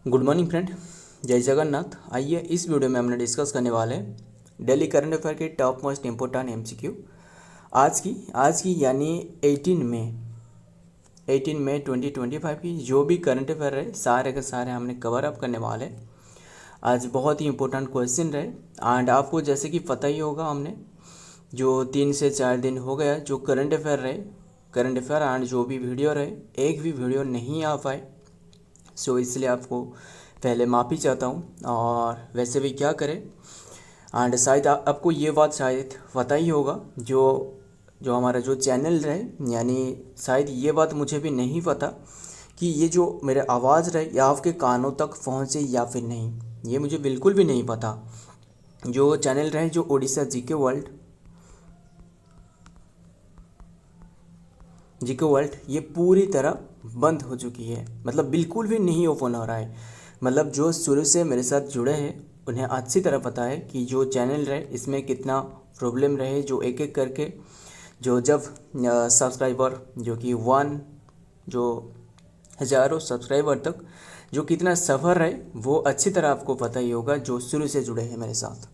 Good morning friend, जय जगन्नाथ। आइए इस वीडियो में हमने डिस्कस करने वाले हैं डेली करंट अफेयर के टॉप मोस्ट इम्पोर्टेंट एमसीक्यू। आज की यानी 18 मई 2025 की जो भी करंट अफेयर है सारे के सारे हमने कवर अप करने वाले हैं। आज बहुत ही इंपॉर्टेंट क्वेश्चन रहे एंड आपको जैसे कि पता ही होगा, हमने जो 3 से 4 दिन हो गया जो करंट अफेयर एंड जो भी वीडियो रहे, एक भी वीडियो नहीं आ पाए। सो इसलिए आपको पहले माफ़ी चाहता हूँ। और वैसे भी क्या करें, एंड शायद आपको ये बात शायद पता ही होगा, जो जो हमारा जो चैनल रहे, यानी शायद ये बात मुझे भी नहीं पता कि ये जो मेरे आवाज़ रहे या आपके कानों तक पहुँचे या फिर नहीं, ये मुझे बिल्कुल भी नहीं पता। जो चैनल रहे जो ओडिशा जीके वर्ल्ड ये पूरी तरह बंद हो चुकी है, मतलब बिल्कुल भी नहीं ओपन हो रहा है। मतलब जो शुरू से मेरे साथ जुड़े हैं उन्हें अच्छी तरह पता है कि जो चैनल रहे इसमें कितना प्रॉब्लम रहे, जो एक एक करके जो जब सब्सक्राइबर जो कि जो हज़ारों सब्सक्राइबर तक जो कितना सफ़र है वो अच्छी तरह आपको पता ही होगा जो शुरू से जुड़े हैं मेरे साथ।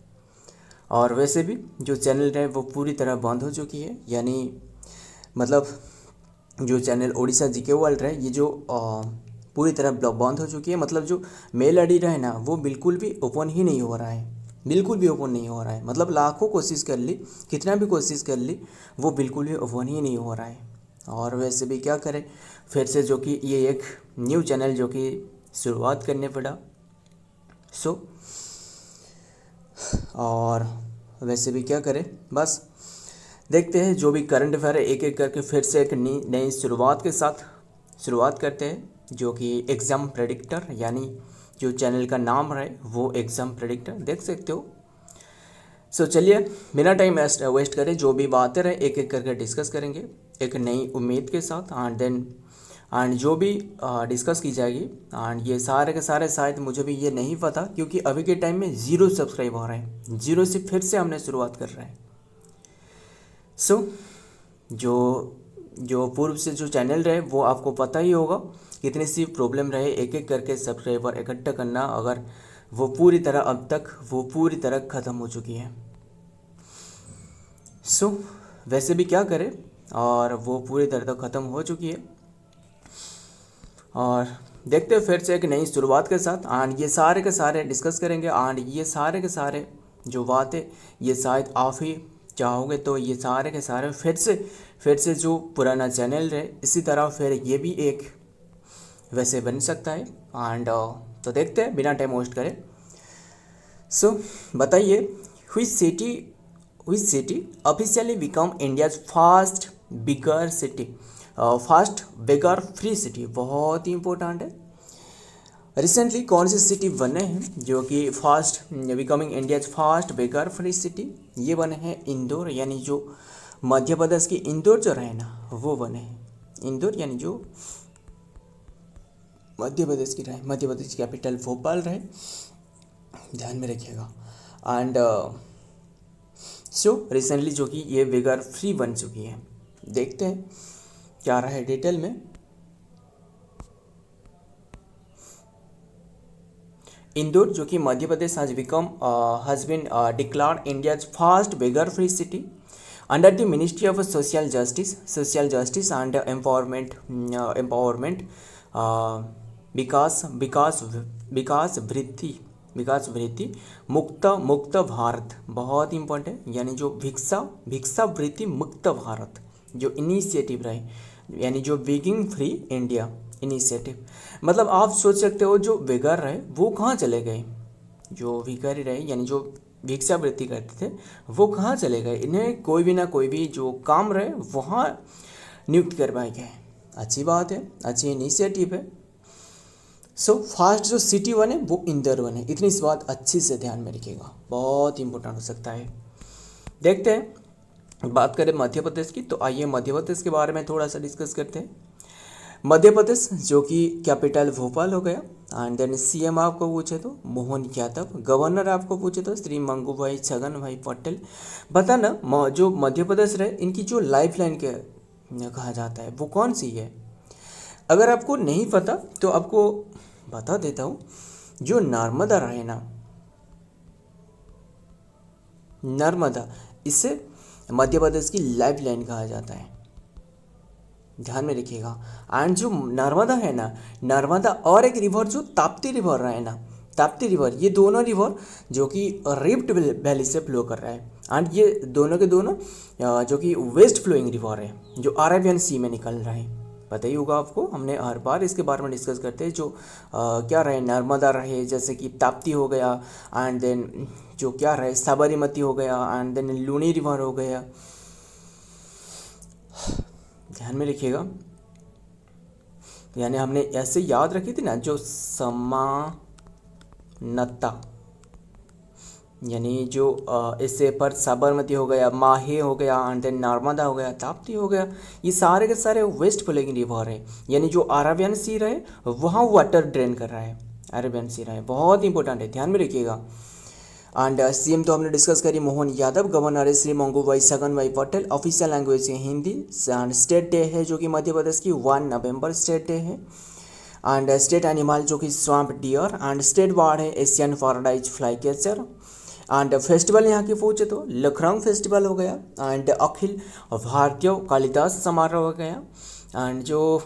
और वैसे भी जो चैनल रहे वो पूरी तरह बंद हो चुकी है, यानी मतलब जो चैनल ओडिशा जीके वर्ल्ड रहे ये जो पूरी तरह बंद हो चुकी है। मतलब जो मेल आईडी रहे ना वो बिल्कुल भी ओपन ही नहीं हो रहा है, बिल्कुल भी ओपन नहीं हो रहा है। मतलब लाखों कोशिश कर ली, कितना भी कोशिश कर ली, वो बिल्कुल भी ओपन ही नहीं हो रहा है। और वैसे भी क्या करें, फिर से जो कि ये एक न्यू चैनल जो कि शुरुआत करने पड़ा। और वैसे भी क्या करें, बस देखते हैं जो भी करंट अफेयर है एक एक करके फिर से एक नई शुरुआत के साथ शुरुआत करते हैं, जो कि एग्ज़ाम प्रेडिक्टर, यानी जो चैनल का नाम है वो एग्ज़ाम प्रेडिक्टर देख सकते हो। चलिए बिना टाइम वेस्ट करें जो भी बातें रहे एक एक करके डिस्कस करेंगे एक नई उम्मीद के साथ। एंड जो भी डिस्कस की जाएगी, एंड ये सारे के सारे शायद मुझे भी ये नहीं पता, क्योंकि अभी के टाइम में 0 सब्सक्राइब हो रहे हैं, 0 से फिर से हमने शुरुआत कर रहे हैं। जो पूर्व से जो चैनल रहे वो आपको पता ही होगा कितनी सी प्रॉब्लम रहे एक एक करके सब्सक्राइबर इकट्ठा करना, अगर वो पूरी तरह अब तक वो पूरी तरह ख़त्म हो चुकी है। वैसे भी क्या करें, और वो पूरी तरह तक ख़त्म हो चुकी है। और देखते हैं फिर से एक नई शुरुआत के साथ, एंड ये सारे के सारे डिस्कस करेंगे। एंड ये सारे के सारे जो बातें ये शायद आप ही चाहोगे, तो ये सारे के सारे फिर से जो पुराना चैनल रहे इसी तरह फिर ये भी एक वैसे बन सकता है। एंड तो देखते हैं बिना टाइम वेस्ट करें। बताइए, which city officially become India's first beggar free city, बहुत ही इंपॉर्टेंट है। रिसेंटली कौन सी सिटी बने हैं जो कि first becoming India's first beggar free city? ये बने हैं इंदौर, यानी जो मध्य प्रदेश की इंदौर जो रहे ना वो बने हैं इंदौर, यानी जो मध्य प्रदेश की कैपिटल भोपाल रहे, ध्यान में रखिएगा। एंड रिसेंटली जो कि ये बेगर फ्री बन चुकी है। देखते हैं क्या रहा है डिटेल में। इंदौर जो कि Madhya Pradesh has been declared India's first beggar free city under the ministry of social justice and empowerment विकास वृत्ति मुक्त भारत, बहुत इंपॉर्टेंट है। यानी जो भिक्षा वृत्ति मुक्त भारत जो इनिशिएटिव रहे, यानी जो बेगिंग फ्री इंडिया इनिशिएटिव। मतलब आप सोच सकते हो जो बेगर रहे वो कहाँ चले गए, जो भिखारी रहे यानी जो भिक्षा वृत्ति करते थे वो कहाँ चले गए, इन्हें कोई भी ना कोई भी जो काम रहे वहाँ नियुक्त करवाए गए। अच्छी बात है, अच्छी इनिशिएटिव है। फर्स्ट जो सिटी बने वो इंदौर बने, इतनी सी बात अच्छी से ध्यान में रखिएगा, बहुत इंपॉर्टेंट हो सकता है। देखते हैं, बात करें मध्य प्रदेश की, तो आइए मध्य प्रदेश के बारे में थोड़ा सा डिस्कस करते हैं। मध्य प्रदेश जो कि कैपिटल भोपाल हो गया। एंड देन सीएम आपको पूछे तो मोहन यादव, गवर्नर आपको पूछे तो श्री मंगू भाई छगन भाई पटेल। बताना जो मध्य प्रदेश रहे इनकी जो लाइफ लाइन के कहा जाता है वो कौन सी है? अगर आपको नहीं पता तो आपको बता देता हूँ, जो नर्मदा रहे ना, नर्मदा, इसे मध्य प्रदेश की लाइफ लाइन कहा जाता है, ध्यान में रखिएगा। एंड जो नर्मदा है ना, नर्मदा और एक रिवर जो ताप्ती रिवर रहा है ना, ताप्ती रिवर, ये दोनों रिवर जो कि रिफ्ट वैली से फ्लो कर रहा है। एंड ये दोनों के दोनों जो कि वेस्ट फ्लोइंग रिवर है, जो अरेबियन सी में निकल रहा है। पता ही होगा आपको, हमने हर बार इसके बारे में डिस्कस करते हैं। जो क्या रहे, नर्मदा रहे, जैसे कि ताप्ती हो गया, एंड देन जो क्या रहे साबरमती हो गया, एंड देन लूनी रिवर हो गया, ध्यान में रखिएगा। यानी हमने ऐसे याद रखी थी ना, जो समानता, यानी जो इससे पर साबरमती हो गया, माहे हो गया, एंड देन नर्मदा हो गया, ताप्ती हो गया, ये सारे के सारे वेस्ट फ्लोइंग रिवर है। यानी जो अरेबियन सी रहे वहाँ वाटर ड्रेन कर रहा है, अरेबियन सी रहे, बहुत इंपॉर्टेंट है, ध्यान में रखिएगा। एंड सीएम तो हमने डिस्कस करी मोहन यादव, गवर्नर है श्री मंगूभाई छगन भाई पटेल, ऑफिशियल लैंग्वेज है हिंदी, एंड स्टेट डे है जो कि मध्य प्रदेश की 1 नवंबर स्टेट डे है। एंड स्टेट एनिमल जो कि swamp deer, and state bird है Asian paradise flycatcher. And festival यहाँ की पूछे तो लखनऊ फेस्टिवल हो गया, एंड अखिल भारतीय कालिदास समारोह हो गया। एंड जो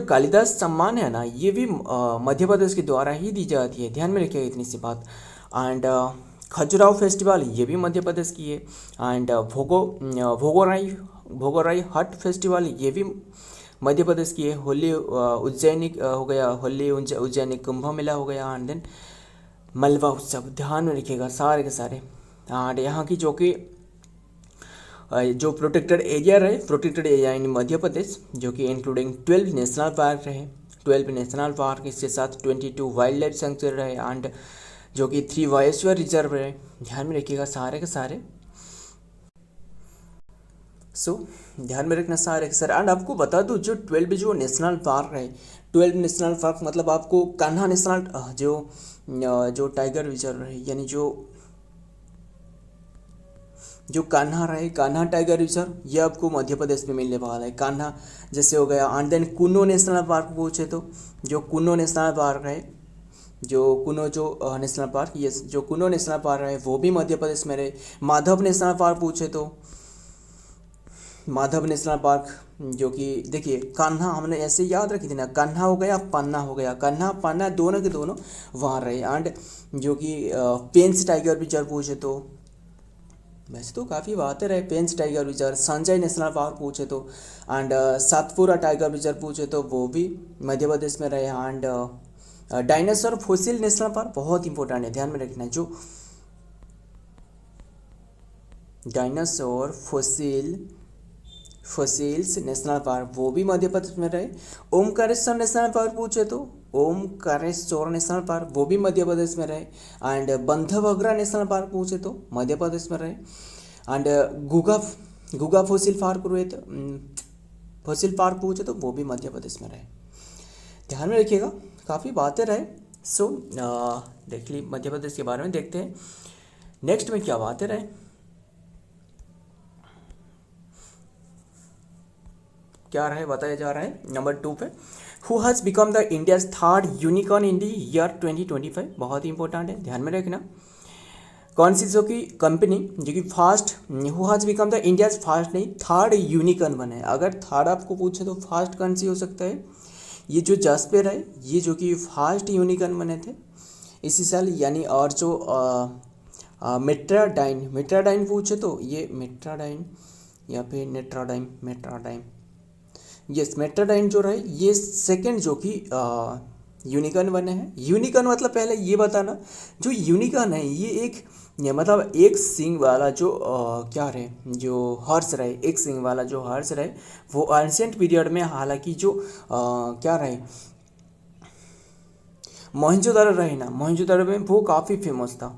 कालिदास सम्मान है ना, ये भी मध्य प्रदेश के द्वारा ही दी जाती है, ध्यान में रखिएगा इतनी सी बात। एंड खजुराहो फेस्टिवल, ये भी मध्य प्रदेश की है। एंड भोगोराई हट फेस्टिवल, ये भी मध्य प्रदेश की है। होली उज्जैनी हो गया, होली उज्जैनी कुंभ मेला हो गया, एंड देन मलबा उत्सव, ध्यान में रखिएगा सारे के सारे। एंड यहाँ की जो कि जो प्रोटेक्टेड एरिया रहे, protected area in Madhya Pradesh, जो कि इंक्लूडिंग 12 नेशनल पार्क रहे, 12 नेशनल पार्क, इसके साथ 22 वाइल्ड लाइफ सेंचुरी रहे, एंड जो कि 3 बायोस्फीयर रिजर्व रहे, ध्यान में रखिएगा सारे के सारे। ध्यान में रखना सारे के सारे। एंड आपको बता दूँ, जो 12 जो नेशनल पार्क रहे, 12 नेशनल पार्क मतलब आपको कान्हा नेशनल जो टाइगर रिजर्व रहे, यानी जो कान्हा रहे, कान्हा टाइगर रिजर्व, ये आपको मध्य प्रदेश में मिलने वाला है, कान्हा जैसे हो गया। And then Kuno national park पूछे तो जो कुन्नो नेशनल पार्क रहे, जो कुन्नो जो नेशनल पार्क, ये जो कुन्नो नेशनल पार्क रहे वो भी मध्य प्रदेश में रहे। माधव नेशनल पार्क पूछे तो माधव नेशनल पार्क, जो कि देखिए कान्हा हमने ऐसे याद रखी थी ना, कान्हा हो गया, पन्ना हो गया, कान्हा पन्ना दोनों के दोनों वहाँ रहे। एंड जो कि पेंच टाइगर रिजर्व पूछे तो वैसे तो काफ़ी बातें रहे, Pench tiger reserve, Sanjay national park पूछे तो, एंड सातपुरा टाइगर रिजर्व पूछे तो वो भी मध्य प्रदेश में रहे। And dinosaur fossil national park बहुत इंपॉर्टेंट है, ध्यान में रखना है, जो डायनासोर फोसिल्स नेशनल पार्क वो भी मध्य प्रदेश में रहे। ओमकारेश्वर नेशनल पार्क पूछे तो ओमकारेश्वर नेशनल पार्क वो भी मध्य प्रदेश में रहे। एंड बंधवगरा नेशनल पार्क पूछे तो मध्य प्रदेश में रहे। एंड गुगा फोसिल पार्क हुए तो फोसिल पार्क पूछे तो वो भी मध्य प्रदेश में रहे, ध्यान में रखिएगा, काफ़ी बातें रहे। देख ली मध्य प्रदेश के बारे में। देखते हैं नेक्स्ट में क्या बातें रहे। क्या रहे बताया जा रहा है नंबर 2 पे, who has become the India's 3rd unicorn in the year 2025, बहुत ही इंपॉर्टेंट है, ध्यान में रखना। कौन सी जो कि कंपनी जो कि first, who has become the India's first नहीं 3rd यूनिकॉर्न बने। अगर थर्ड आपको पूछे तो फर्स्ट कौन सी हो सकता है, ये जो जसपेर है, ये जो कि फर्स्ट यूनिकॉर्न बने थे इसी साल, यानी और जो मेट्राडाइन पूछे तो ये मेट्राडाइन या फिर मेट्राडाइन यस मेट्राडाइन जो रहे ये सेकंड जो कि यूनिकॉर्न बने हैं। यूनिकॉर्न मतलब पहले ये बताना, जो यूनिकॉर्न है ये मतलब एक सिंग वाला जो क्या रहे, जो हॉर्स रहे, एक सिंग वाला जो हॉर्स रहे वो एंशिएंट पीरियड में, हालांकि जो क्या रहे मोहनजोदड़ो रहे ना, मोहनजोदड़ो में वो काफ़ी फेमस था,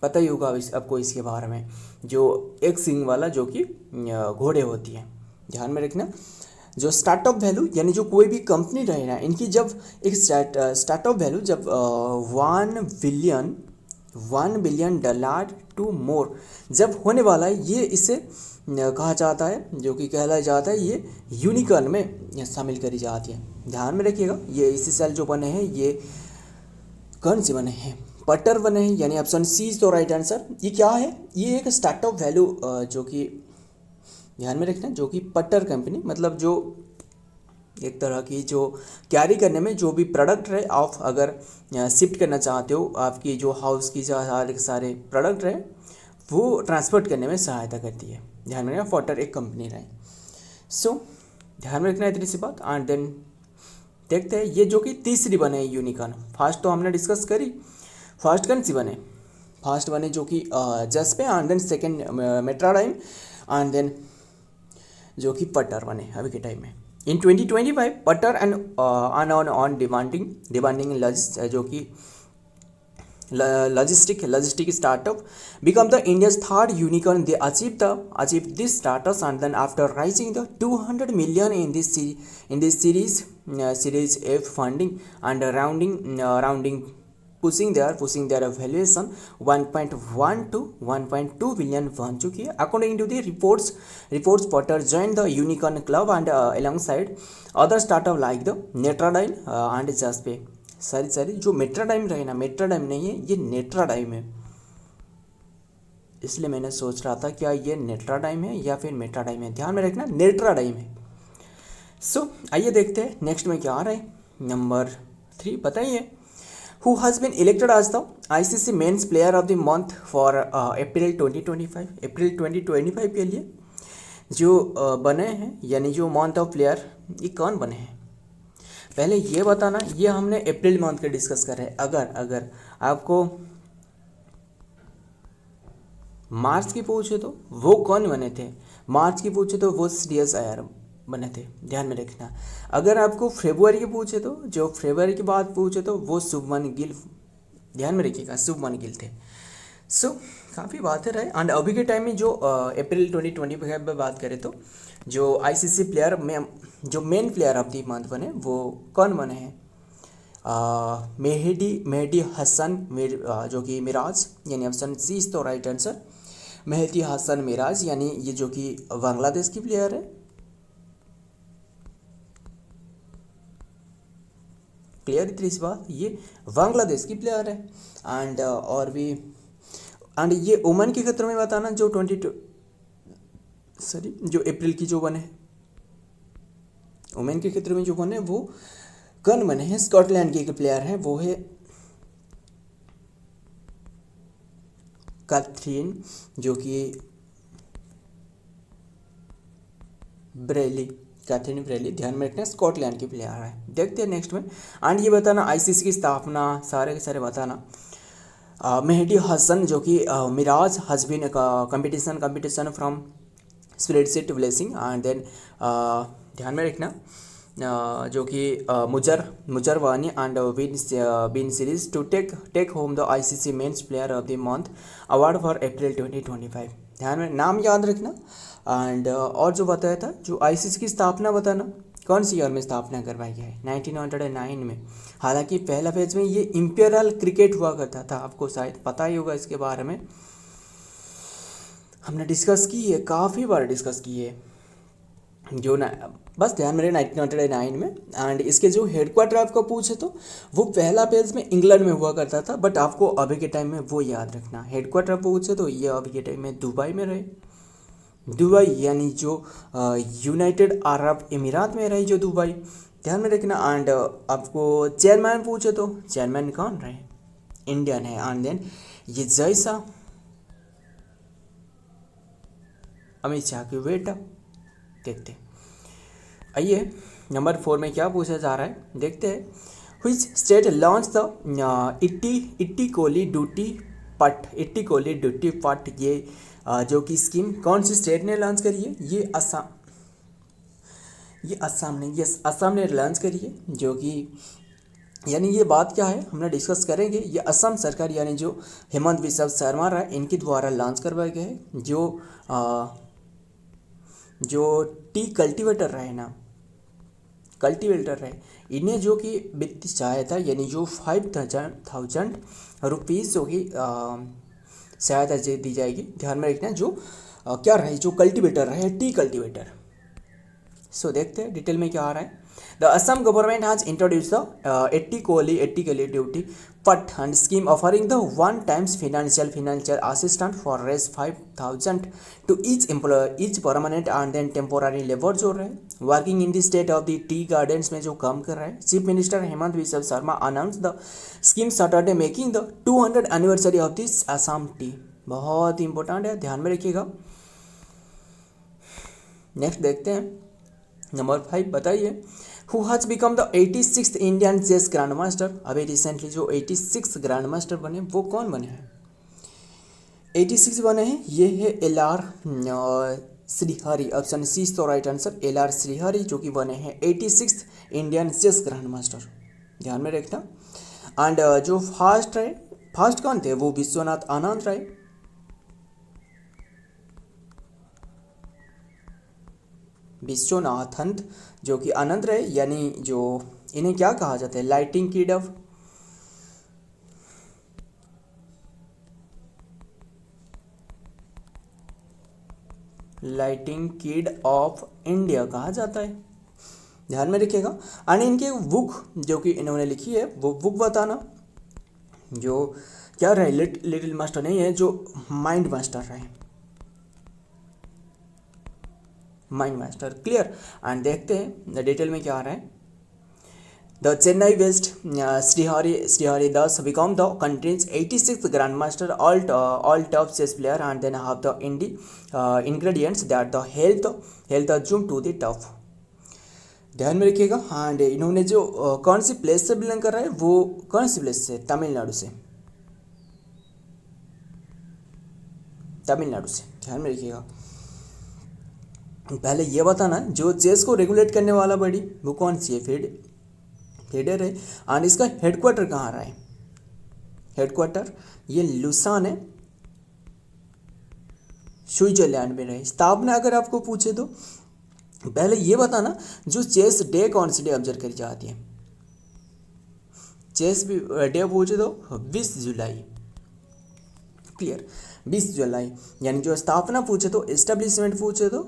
पता ही होगा आपको इसके बारे में, जो एक सिंग वाला जो कि घोड़े होती है, ध्यान में रखना। जो स्टार्टअप वैल्यू यानी जो कोई भी कंपनी रहे ना, इनकी जब एक स्टार्टअप वैल्यू जब $1 billion टू मोर जब होने वाला है, ये इसे कहा जाता है, जो कि कहलाया जाता है, ये यूनिकॉर्न में शामिल करी जाती है। ध्यान में रखिएगा, ये इसी सेल जो बने हैं ये कौन से बने हैं, पटर बने हैं, यानी option C is the right answer. ये क्या है, ये एक स्टार्टअप वैल्यू जो कि ध्यान में रखना, जो कि पटर कंपनी मतलब जो एक तरह की जो कैरी करने में जो भी प्रोडक्ट रहे आप अगर शिफ्ट करना चाहते हो, आपकी जो हाउस की जो सारे प्रोडक्ट रहे वो ट्रांसपोर्ट करने में सहायता करती है। ध्यान में रखना, पटर एक कंपनी रहे। सो ध्यान में रखना इतनी सी बात। एंड देन देखते हैं ये जो कि तीसरी बने यूनिकॉर्न। फर्स्ट तो हमने डिस्कस करी, फर्स्ट कौन सी बने, फर्स्ट बने जो कि जस्पे, एंड देन सेकेंड मेट्राडाइम, एंड देन जो कि पटर बने अभी के टाइम में। इन 2025 पटर एंड ऑन डिमांडिंग जो कि logistic startup become the India's third unicorn. They achieve this status, and then after raising the 200 million in this series F funding and rounding pushing their valuation 1.1 to 1.2 billion बन चुकी है। According to the reports Potter joined the unicorn club and alongside other startup like the Netradyne and Jaspe। सारी जो मेट्राडाइम रहे ना, मेट्राडाइम नहीं है ये नेट्राडाइम है, इसलिए मैंने सोच रहा था क्या ये नेट्राडाइम है या फिर मेट्राडाइम है। ध्यान में रखना नेट्राडाइम है। सो आइए देखते हैं नेक्स्ट में क्या आ रहा है। नंबर 3 बताइए, who has been elected as the ICC men's player of the month for April 2025। April 2025 के लिए जो बने हैं, यानी जो मंथ ऑफ प्लेयर, ये कौन बने हैं पहले ये बताना। ये हमने अप्रैल मंथ के डिस्कस कर रहे हैं। अगर आपको मार्च की पूछे तो वो कौन बने थे, मार्च की पूछे तो वो श्रेयस अय्यर बने थे। ध्यान में रखना। अगर आपको फरवरी की पूछे तो, जो फरवरी के बाद पूछे तो वो शुभमन गिल, ध्यान में रखिएगा शुभमन गिल थे। सो काफ़ी बातें रहे। एंड अभी के टाइम में जो अप्रैल 2025 में बात करें तो जो आईसीसी प्लेयर में जो main player of the month बने वो कौन बने हैं, मेहदी हसन जो कि मिराज, यानी ऑप्शन सी इज तो राइट आंसर। मेहदी हसन मिराज, यानी ये जो कि बांग्लादेश की प्लेयर है। क्लियर इतनी सी बात, ये बांग्लादेश की प्लेयर है। एंड और भी एंड ये ओमन के क्षेत्र में बताना, जो जो अप्रैल की जो बने वुमेन के क्षेत्र में जो बने वो कौन बने हैं, स्कॉटलैंड के एक प्लेयर हैं, वो है कैथरीन जो कि कैथरीन ब्रेली। ध्यान में रखना, स्कॉटलैंड की प्लेयर है। देखते हैं नेक्स्ट में। एंड ये बताना आईसीसी की स्थापना सारे के सारे बताना। मेहदी हसन जो कि Miraz has been competition from spreadsheet Blessing. And then ध्यान में रखना जो कि Muzarabani and Ben Sears to take home the ICC men's player of the month award for April 2025। ध्यान में नाम याद रखना। एंड और जो बताया था, जो आईसीसी की स्थापना बताना, कौन सी ईयर में स्थापना करवाई गई है, 1909 में। हालांकि पहला फेज में ये इंपीरियल क्रिकेट हुआ करता था, आपको शायद पता ही होगा इसके बारे में, हमने डिस्कस की है, काफ़ी बार डिस्कस की है। जो ना बस ध्यान में रहे 1909 में। एंड इसके जो हेडक्वार्टर आपको पूछे तो वो पहला पेज में इंग्लैंड में हुआ करता था, बट आपको अभी के टाइम में वो याद रखना। हेडक्वार्टर पूछे तो ये अभी के टाइम में दुबई में रहे, दुबई यानी जो यूनाइटेड अरब अमीरात में रही जो दुबई। ध्यान में रखना। एंड आपको चेयरमैन पूछे तो चेयरमैन कौन रहे, इंडियन है। एंड देन ये जैसा अमित शाह की बेटा। देखते आइए नंबर 4 में क्या पूछा जा रहा है, देखते हैं। व्हिच स्टेट लॉन्च द इट्टी कोली ड्यूटी पट, ये जो कि स्कीम कौन सी स्टेट ने लॉन्च करी है, ये असम ने लॉन्च करी है। जो कि यानी ये बात क्या है हमने डिस्कस करेंगे। ये असम सरकार यानी जो हेमंत बिस्वा शर्मा रहा इनके द्वारा लॉन्च करवाया गया है। जो टी कल्टीवेटर रहे ना, कल्टीवेटर रहे, इन्हें जो कि वित्तीय सहायता यानी जो 5,000 रुपीज़ जो कि सहायता दी जाएगी। ध्यान में रखना जो क्या रहे, जो कल्टीवेटर रहे, टी कल्टीवेटर। सो देखते हैं डिटेल में क्या आ रहा है। The Assam government has introduce the 80 के लिए ड्यूटी फट and scheme offering the one times financial assistant for रेस 5,000 to each permanent and then temporary labour जो रहे working in the state of the tea gardens में जो काम कर रहा है। Chief minister Himanta Biswa Sarma announce the scheme Saturday making the 200 anniversary of this Assam tea. बहुत इंपॉर्टेंट है, ध्यान में रखिएगा। नेक्स्ट देखते हैं नंबर 5, बताइए who has become the 86th Indian chess grandmaster. अभी रिसेंटली जो 86 ग्रैंड मास्टर बने वो कौन बने हैं? 86 बने हैं, ये है LR Srihari. Option C is the right answer, LR Srihari जो कि बने हैं 86th Indian chess grand master. ध्यान में रखना। एंड जो फर्स्ट कौन थे? वो विश्वनाथ आनंद राय। विश्वनाथन जो कि आनंद रहे, यानी जो इन्हें क्या कहा जाता है? लाइटिंग किड ऑफ इंडिया कहा जाता है। ध्यान में रखिएगा। एंड इनके बुक जो कि इन्होंने लिखी है वो बुक बताना। जो क्या रहे? लिटिल मास्टर नहीं है, जो माइंड मास्टर रहे, माइंड मास्टर। क्लियर। एंड देखते हैं डिटेल में क्या आ रहा है। The Chennai west Srihari Das become the countries 86th grandmaster, all top chess player and then have the ingredients that the health assume to the top। ध्यान में रखिएगा। एंड इन्होंने जो कौन सी प्लेस से बिलोंग कर रहा है, वो कौन सी प्लेस से? तमिलनाडु से। ध्यान में रखिएगा। पहले ये बताना जो चेस को रेगुलेट करने वाला बॉडी वो कौन सी है? फेडर है। एंड इसका हेडक्वार्टर कहाँ रहा है? हेडक्वार्टर ये लुसान है, स्विट्जरलैंड में रहे। स्थापना अगर आपको पूछे तो पहले ये बताना जो चेस डे कौन सी डे ऑब्जर्व करी जाती है? चेस डे पूछे तो 20 जुलाई। क्लियर। 20 जुलाई। यानी जो स्थापना पूछे तो एस्टेब्लिशमेंट पूछे तो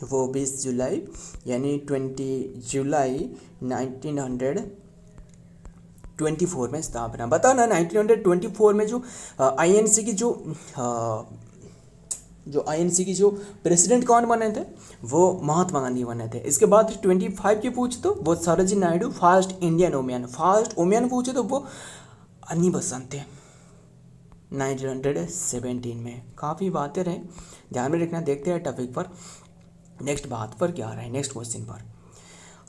वो 20 जुलाई यानी 20 जुलाई 1924 में स्थापना। बताना 1924 में जो आईएनसी की जो प्रेसिडेंट कौन बने थे? वो महात्मा गांधी बने थे। इसके बाद 25 की पूछे तो वो सरोजिनी नायडू। फर्स्ट वुमेन पूछे तो वो अन्नी बसंत थे 1917 में। काफ़ी बातें रहे, ध्यान में रखना। देखते हैं टॉपिक पर, नेक्स्ट बात पर क्या आ रहा है, नेक्स्ट क्वेश्चन पर।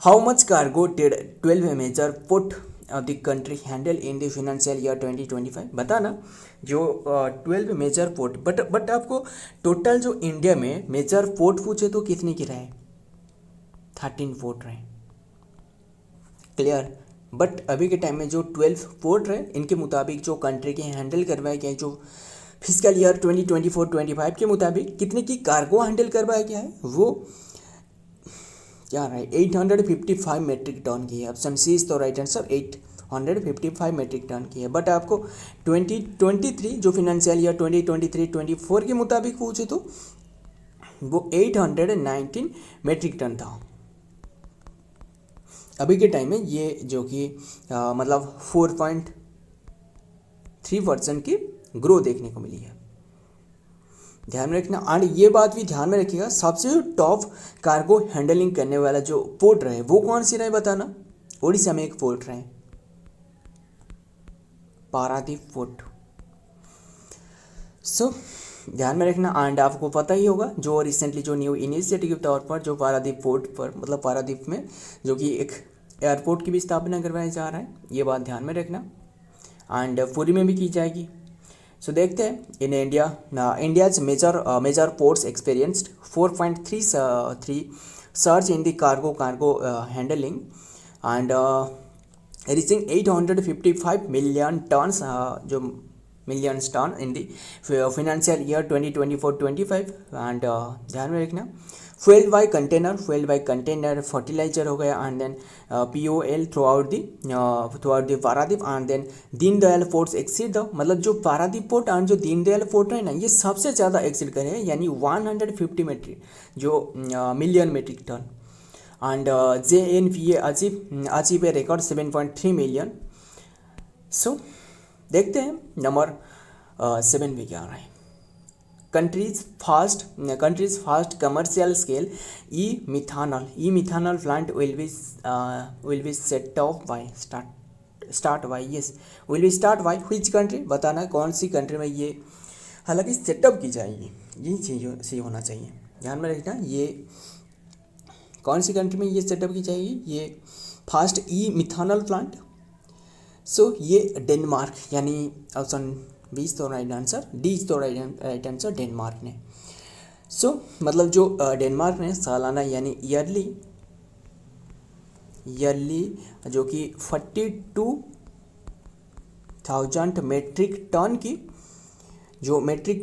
How much cargo did 12 major port of the country handle in the financial year 2025। बताना जो 12 मेजर पोर्ट, बट आपको टोटल जो इंडिया में मेजर पोर्ट पूछे तो कितने की रहे? 13 पोर्ट रहे। क्लियर। बट अभी के टाइम में जो 12 पोर्ट रहे, इनके मुताबिक जो कंट्री के हैंडल करवाए गए, जो फिजिकल ईयर 2024-25 के मुताबिक कितने की कार्गो हैंडल करवाया गया है, वो क्या रहा है? 855 मेट्रिक टन की है। Option C is the right answer, 855 metric ton की है। बट आपको 2023 जो फिनेंशियल ईयर 2023-24 के मुताबिक पूछे तो वो 819 मेट्रिक टन था। अभी के टाइम में ये जो कि मतलब 4.3% की ग्रो देखने को मिली है। ध्यान में रखना। एंड ये बात भी ध्यान में रखिएगा, सबसे टॉप कार्गो हैंडलिंग करने वाला जो पोर्ट रहे वो कौन सी रहे? बताना। उड़ीसा में एक पोर्ट रहे, पारादीप पोर्ट। सो ध्यान में रखना। एंड आपको पता ही होगा जो रिसेंटली जो न्यू इनिशिएटिव के तौर पर जो पारादीप पोर्ट पर, मतलब पारादीप में जो कि एक एयरपोर्ट की भी स्थापना करवाया जा रहा है, ये बात ध्यान में रखना। एंड पुरी में भी की जाएगी। सो देखते हैं in India's major ports experienced 4.33 surge in the cargo handling and reaching 855 million tons जो million ton in the financial year 2024-25 and ध्यान में रखना fueled by container fertilizer हो गया and then POL throughout the Paradip and then Deendayal ports exceed the मतलब जो Paradip port and जो Deendayal port है ना ये सबसे ज़्यादा एक्सीड करे यानी 150 मेट्रिक जो million metric ton and JNPA achieve a record 7.3 million. So देखते हैं नंबर 7 पे क्या आ रहा है। Country's first commercial scale e-methanol plant will be set off by start by yes will be start by which country बताना कौन सी country में ये हालांकि सेटअप की जाएगी, ये चीज़ सही होना चाहिए, ध्यान में रखना। ये कौन सी कंट्री में ये सेटअप की जाएगी, ये फर्स्ट e-methanol प्लांट। सो ये डेनमार्क यानी ऑप्शन बी तो राइट आंसर, डी तो राइट आंसर डेनमार्क ने। सो मतलब जो डेनमार्क ने सालाना यानी ईयरली जो कि 42,000 मेट्रिक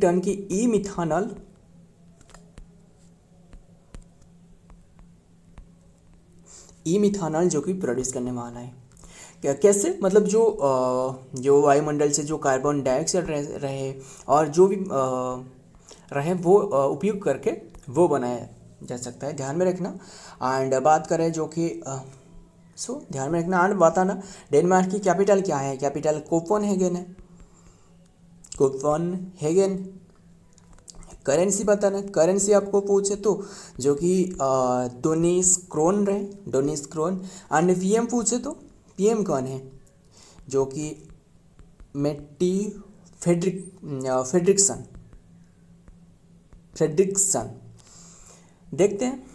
टन की ई मिथानॉल जो कि प्रोड्यूस करने वाला है। कैसे मतलब जो वायुमंडल से जो कार्बन डाइऑक्साइड रहे और जो भी रहे वो उपयोग करके वो बनाया जा सकता है, ध्यान में रखना। एंड बात करें जो कि ध्यान में रखना एंड बताना डेनमार्क की कैपिटल क्या है, कैपिटल कोपेनहेगन है, कोपेनहेगन। करेंसी बताना, करेंसी आपको पूछे तो जो कि डोनिश क्रोन एंड PM पूछे तो PM कौन है, जो कि मेट्टी फ्रेडरिक्सन। देखते हैं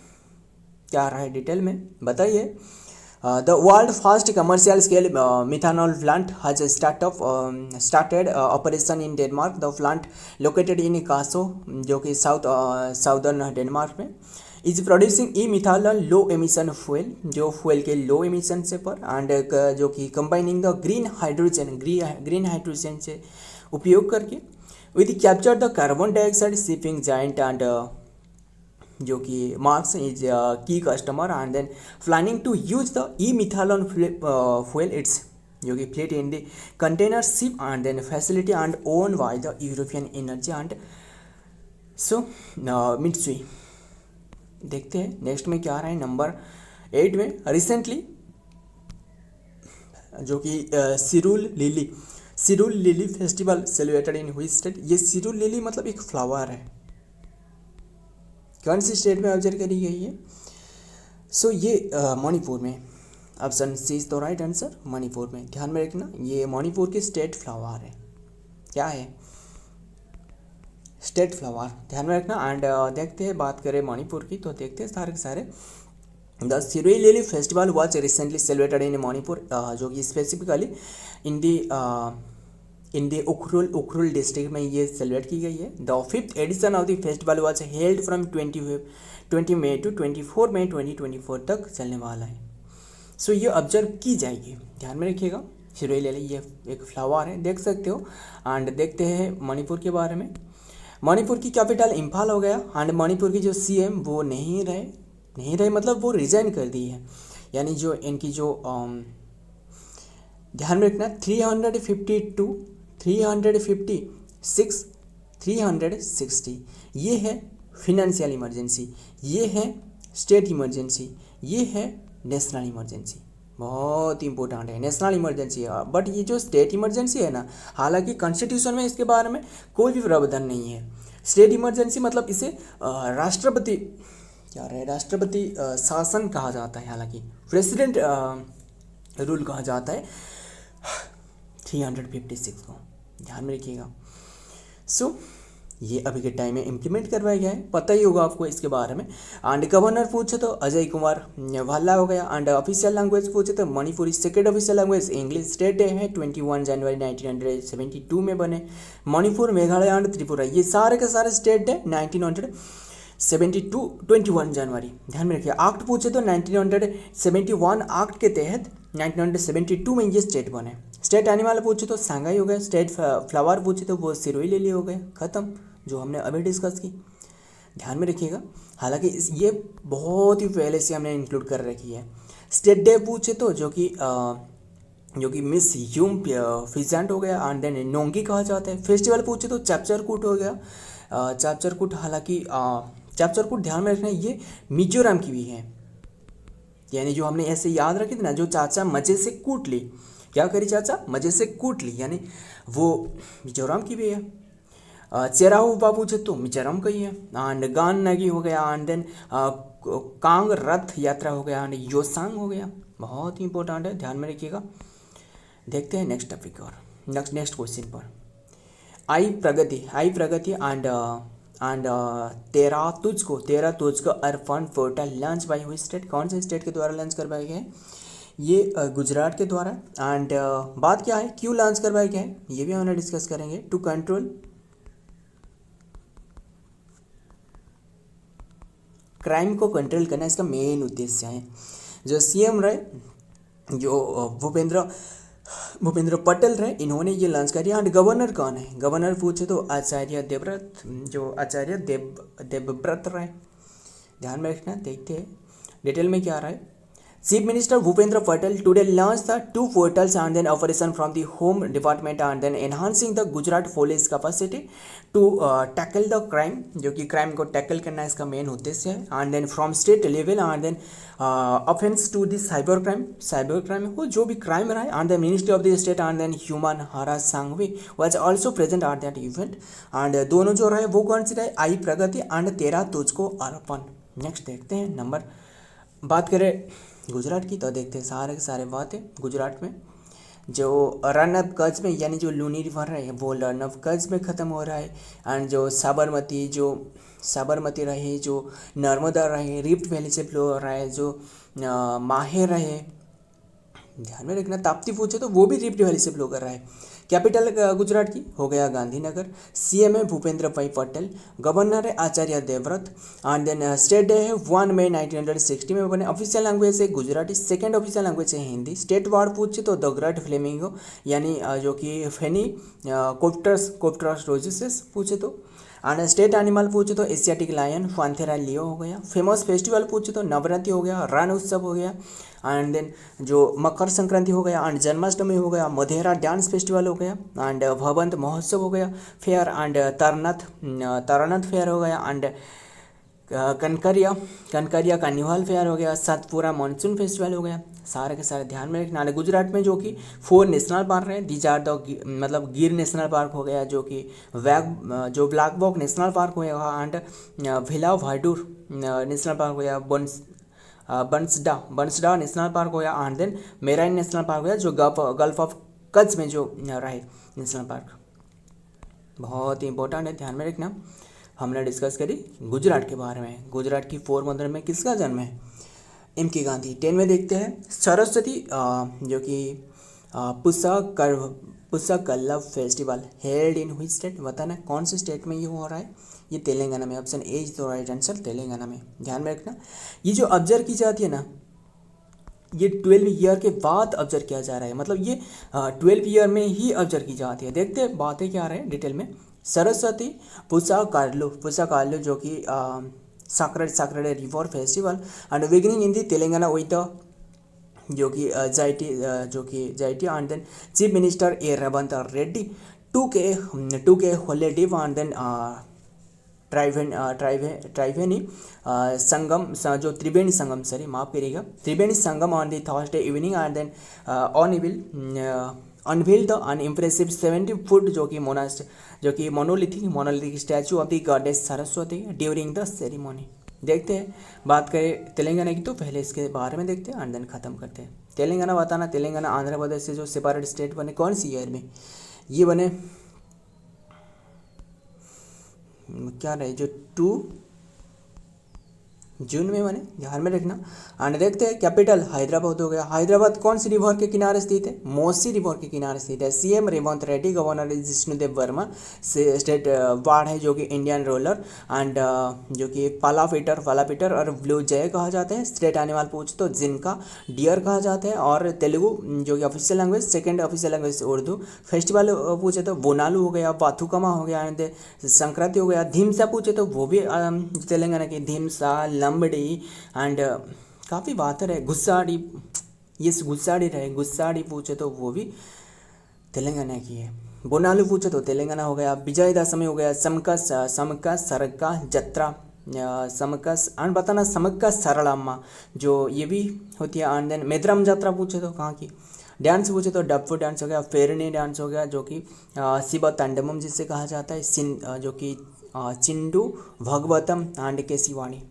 क्या रहा है डिटेल में, बताइए। The world first commercial scale methanol plant has started operation in Denmark. The plant located in Kasso जो कि साउदर्न डेनमार्क में is producing e methanol low emission fuel, जो फ्यूल के लो एमिशन से पर एंड जो कि कंबाइनिंग द ग्रीन हाइड्रोजन से उपयोग करके with capture the carbon dioxide shipping giant and जो कि Maersk is key customer and then planning to use the e methanol fuel its जो कि fleet in the container ship and then facility and own by the European energy and Mitsui. देखते हैं next में क्या आ रहा है। Number 8 में रिसेंटली जो कि Shirui lily festival celebrated in which state. ये सिरुल लिली मतलब एक फ्लावर है, कौन सी स्टेट में ऑब्जर्व करी गई है? सो ये मणिपुर में, ऑप्शन सी तो राइट आंसर, मणिपुर में। ध्यान में रखना ये मणिपुर की स्टेट फ्लावर है, क्या है? स्टेट फ्लावर, ध्यान में रखना। एंड देखते हैं, बात करें मणिपुर की तो देखते हैं सारे के सारे। The Shirui lily festival was recently celebrated in Manipur जो कि specifically in the Ukhrul district में ये सेलिब्रेट की गई है। The 5th edition of the festival was held from 20 May to 24 May 2024 तक चलने वाला है। सो ये ऑब्जर्व की जाएगी, ध्यान में रखिएगा। सिरुल लिली ये एक फ्लावर है, देख सकते हो। एंड देखते हैं मणिपुर के बारे में। मणिपुर की कैपिटल इम्फाल हो गया एंड मणिपुर की जो CM वो नहीं रहे मतलब वो रिजाइन कर दी है, यानी जो इनकी जो ध्यान में रखना 360 ये है फिनेंशियल इमरजेंसी, ये है स्टेट इमरजेंसी, ये है नेशनल इमरजेंसी। बहुत इंपॉर्टेंट है, नेशनल इमरजेंसी है। बट ये जो स्टेट इमरजेंसी है ना, हालांकि कॉन्स्टिट्यूशन में इसके बारे में कोई भी प्रावधान नहीं है। स्टेट इमरजेंसी मतलब इसे राष्ट्रपति शासन कहा जाता है, हालांकि प्रेसिडेंट रूल कहा जाता है 356 को, ध्यान में रखिएगा। सो ये अभी के टाइम में इम्प्लीमेंट करवाया गया है, पता ही होगा आपको इसके बारे में। एंड गवर्नर पूछे तो अजय कुमार भल्ला हो गया। एंड ऑफिशियल लैंग्वेज पूछे तो Manipuri second official language English. State है 21 जनवरी 1972 में बने। मणिपुर, मेघालय एंड त्रिपुरा ये सारे के सारे स्टेट है 1900 21 जनवरी। ध्यान में रखिए। एक्ट पूछे तो 1971 एक्ट के तहत 1972 में ये स्टेट बने। स्टेट एनिमल पूछे तो सांगाई हो गया। स्टेट फ्लावर पूछे तो वो सिरोही लिली हो गए, खत्म, जो हमने अभी डिस्कस की। ध्यान में रखिएगा। हालांकि ये बहुत ही पहले से हमने इंक्लूड कर रखी है। स्टेट डे पूछे तो जो कि मिस ह्यूम फिजेंट हो गया, एंड देन नोंगी कहा जाता है। फेस्टिवल पूछे तो चैप्चरकूट हो गया। चैप्चरकूट, हालांकि चैप्चरकूट ध्यान में रखना, ये मिजोरम की भी है। यानी जो हमने ऐसे याद रखी थी ना, जो चाचा मजे से कूट ली, क्या करी चाचा मजे से कूट ली, यानी वो मिजोरम की भी है। चेराहू बाबू जो तो मिजोरम का ही है। एंड गान नगी हो गया, एंड देन कांग रथ यात्रा हो गया, एंड योसांग हो गया। बहुत ही इंपॉर्टेंट है, ध्यान में रखिएगा। देखते हैं नेक्स्ट टॉपिक और नेक्स्ट क्वेश्चन पर। आई प्रगति एंड तेरा तुझको अर्पण पोर्टल लॉन्च बाय हुई स्टेट, कौन से स्टेट के द्वारा लॉन्च करवाया गया है? ये गुजरात के द्वारा। एंड बात क्या है, क्यों लॉन्च करवाया गया है, ये भी हमने डिस्कस करेंगे। टू कंट्रोल क्राइम को कंट्रोल करना इसका मेन उद्देश्य है। जो सीएम रहे, जो भूपेंद्र पटेल रहे, इन्होंने ये लॉन्च किया। एंड गवर्नर कौन है? गवर्नर पूछे तो आचार्य देवव्रत, जो आचार्य देवव्रत रहे। ध्यान में रखना। देखते हैं डिटेल में क्या रहा है। Chief Minister Bhupendra Patel today launched the 2 portals and then operation from the Home Department and then enhancing the Gujarat police capacity to tackle the crime, जो कि क्राइम को टैकल करना इसका मेन उद्देश्य है। And then from state level and then offence to the cyber crime हो, जो भी क्राइम रहा है। And the ministry of the state and then human Harsh Sanghavi was also present at that event. And दोनों जो रहे वो कौन सी रहे? आई प्रगति एंड तेरा तुझको अर्पण। नेक्स्ट देखते हैं नंबर, बात करें गुजरात की तो देखते हैं सारे के सारे बात है गुजरात में। जो रन ऑफ कच्छ में, यानी जो लूनी रिवर है वो रन ऑफ कच्छ में ख़त्म हो रहा है। एंड जो साबरमती रहे, जो नर्मदा रहे, रिफ्ट वैली से फ्लो हो रहा है, जो माहे रहे, ध्यान में रखना। ताप्ती पूछे तो वो भी रिफ्ट वैली से फ्लो कर रहा है। कैपिटल गुजरात की हो गया गांधीनगर। सीएम है भूपेंद्र भाई पटेल। गवर्नर है Acharya Devvrat. And then state day है 1 मई 1960 में बने। ऑफिशियल लैंग्वेज है गुजराती। सेकेंड ऑफिशियल लैंग्वेज है हिंदी। स्टेट वार्ड पूछे तो द ग्रेट फ्लेमिंगो, यानी जो कि फेनी कोप्टरस रोजिस पूछे तो। एंड स्टेट एनिमल पूछे तो एशियाटिक लायन फांथेरा लियो हो गया। फेमस फेस्टिवल पूछे तो नवरात्रि हो गया, रण उत्सव हो गया। एंड देन जो मकर संक्रांति हो गया, एंड जन्माष्टमी हो गया, मोढेरा डांस फेस्टिवल हो गया, एंड भवंत महोत्सव हो गया, फेयर एंड तारानाथ फेयर हो गया, एंड कनकरिया कार्निवाल फेयर हो गया, सतपुरा मानसून फेस्टिवल हो गया। सारे के सारे ध्यान में रखना। गुजरात में जो कि 4 नेशनल पार्क हैं, दीज आर द, मतलब गिर नेशनल पार्क हो गया, जो कि ब्लैक बॉक नेशनल पार्क हो गया, एंड भिला भाडूर नेशनल पार्क हो गया, बंसडा नेशनल पार्क हो गया, and then marine national park हो गया, जो गल्फ ऑफ कच्छ में जो रहे नेशनल पार्क। बहुत ही इंपॉर्टेंट है, ध्यान में रखना। हमने डिस्कस करी गुजरात के बारे में। गुजरात की पोरबंदर में किसका जन्म है? एम.के. गांधी। 10 में देखते हैं सरस्वती, जो कि Pushkarala festival held in which state, बताना कौन से स्टेट में ये हो रहा है? ये तेलंगाना में। Option A is the right answer, Telangana में। ध्यान में रखना। ये जो ऑब्जर्व की जाती है ना, ये 12 ईयर के बाद ऑब्जर्व किया जा रहा है, मतलब ये 12 ईयर में ही ऑब्जर्व की जाती है। देखते हैं बातें क्या रहे डिटेल में। सरस्वती पुष्करला जो कि sacred river festival and beginning in the Telangana with the जो कि gaiety and then chief minister A Revanth Reddy to के holiday and then Triveni Sangam, जो त्रिवेणी संगम, सॉरी माफ करिएगा, Triveni Sangam on the Thursday evening and then unveil the an impressive 70 foot जो कि monolithic statue of the goddess Saraswati during the ceremony. देखते हैं, बात करें तेलंगाना की तो पहले इसके बारे में देखते हैं एंड देन ख़त्म करते हैं। तेलंगाना बताना, तेलंगाना आंध्र प्रदेश से जो सेपरेट स्टेट बने कौन सी ईयर में? ये बने क्या रहे, जो जून में मैंने ध्यान में रखना। एंड देखते हैं कैपिटल हैदराबाद हो गया। हैदराबाद कौन सी रिवर के किनारे स्थित है? मोसी रिवर के किनारे स्थित है। CM Revanth Reddy, governor Jishnu Dev Verma, state ward है जो कि इंडियन रोलर एंड जो कि पालापीटर और ब्लू जय कहा जाते हैं। स्टेट एनिमल पूछ तो जिनका डियर कहा जाता है। और तेलुगु जो कि official language, second official language Urdu. Festival पूछे तो बोनालू हो गया, बाथुकमा हो गया, एंड संक्रांति हो गया। धीमसा पूछे तो वो भी तेलंगाना की धीमसा, लंबड़ी एंड काफ़ी बात है। गुस्साड़ी, ये गुस्साड़ी रहे, गुस्साड़ी पूछे तो वो भी तेलंगाना की है। बोनालू पूछे तो तेलंगाना हो गया। विजय दशमी हो गया। समका सरका जत्रा, समकस एंड बताना समक्का सरलम्मा जो ये भी होती है। एंड देन मेद्राम यात्रा पूछे तो कहाँ की। डांस पूछे तो डप्पू डांस हो गया, फेरनी डांस हो गया जो कि शिव तांडवम जिसे कहा जाता है। जो कि चिंडू भगवतम एंड केसावाड़ी।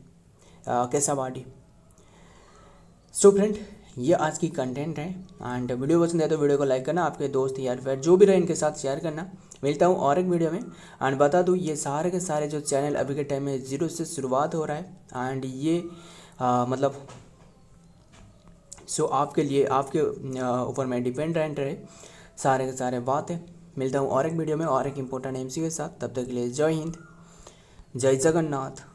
सो फ्रेंड, ये आज की कंटेंट है। एंड वीडियो पसंद है तो वीडियो को लाइक करना, आपके दोस्त यार फिर जो भी रहे इनके साथ शेयर करना। मिलता हूँ और एक वीडियो में। एंड बता दूँ ये सारे के सारे जो चैनल अभी के टाइम में 0 से शुरुआत हो रहा है। एंड ये मतलब सो आपके लिए, आपके ऊपर में डिपेंडेंट रहे सारे के सारे बात है। मिलता हूँ और एक वीडियो में और एक इम्पोर्टेंट एमसी के साथ। तब तक के लिए जय हिंद, जय जगन्नाथ।